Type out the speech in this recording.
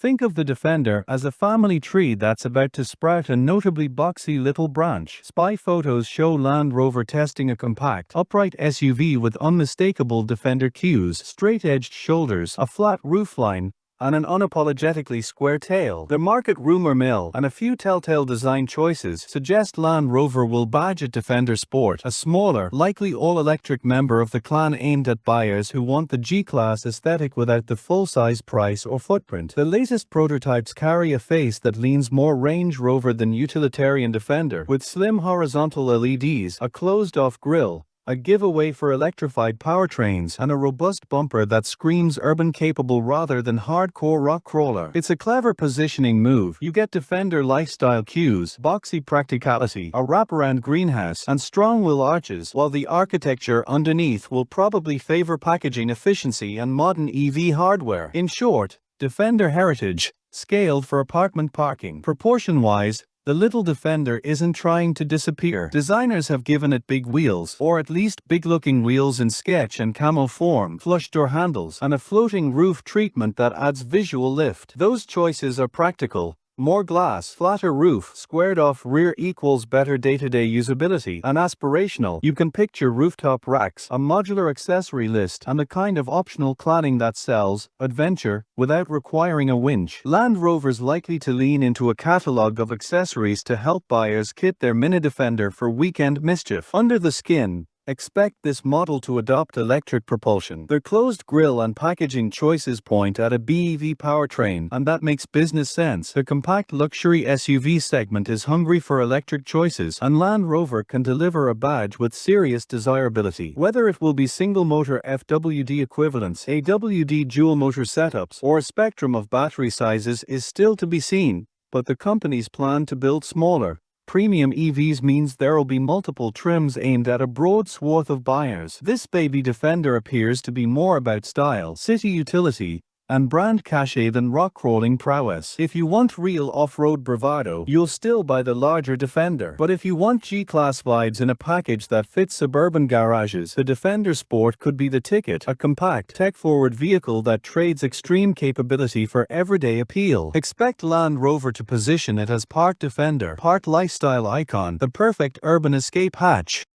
Think of the Defender as a family tree that's about to sprout a notably boxy little branch. Spy photos show Land Rover testing a compact, upright SUV with unmistakable Defender cues, straight-edged shoulders, a flat roofline, and an unapologetically square tail. The market rumor mill and a few telltale design choices suggest Land Rover will badge it Defender Sport, a smaller, likely all-electric member of the clan aimed at buyers who want the G-Class aesthetic without the full-size price or footprint. The latest prototypes carry a face that leans more Range Rover than utilitarian Defender, with slim horizontal LEDs, a closed-off grille, a giveaway for electrified powertrains, and a robust bumper that screams urban-capable rather than hardcore rock crawler. It's a clever positioning move. You get Defender lifestyle cues, boxy practicality, a wraparound greenhouse, and strong wheel arches, while the architecture underneath will probably favor packaging efficiency and modern EV hardware. In short, Defender heritage, scaled for apartment parking. Proportion-wise, the little Defender isn't trying to disappear. Designers have given it big wheels, or at least big-looking wheels in sketch and camo form, flush door handles, and a floating roof treatment that adds visual lift. Those choices are practical. More glass, flatter roof, squared-off rear equals better day-to-day usability, and aspirational. You can picture rooftop racks, a modular accessory list, and the kind of optional cladding that sells adventure without requiring a winch. Land Rover's likely to lean into a catalogue of accessories to help buyers kit their Mini Defender for weekend mischief. Under the skin, expect this model to adopt electric propulsion. Their closed grille and packaging choices point at a BEV powertrain, and that makes business sense. The compact luxury SUV segment is hungry for electric choices, and Land Rover can deliver a badge with serious desirability. Whether it will be single-motor FWD equivalents, AWD dual-motor setups, or a spectrum of battery sizes is still to be seen, but the company's plan to build smaller, premium EVs means there'll be multiple trims aimed at a broad swath of buyers. This baby Defender appears to be more about style, city utility, and brand cachet than rock-crawling prowess. If you want real off-road bravado, you'll still buy the larger Defender. But if you want G-Class vibes in a package that fits suburban garages, the Defender Sport could be the ticket. A compact, tech-forward vehicle that trades extreme capability for everyday appeal. Expect Land Rover to position it as part Defender, part lifestyle icon, the perfect urban escape hatch.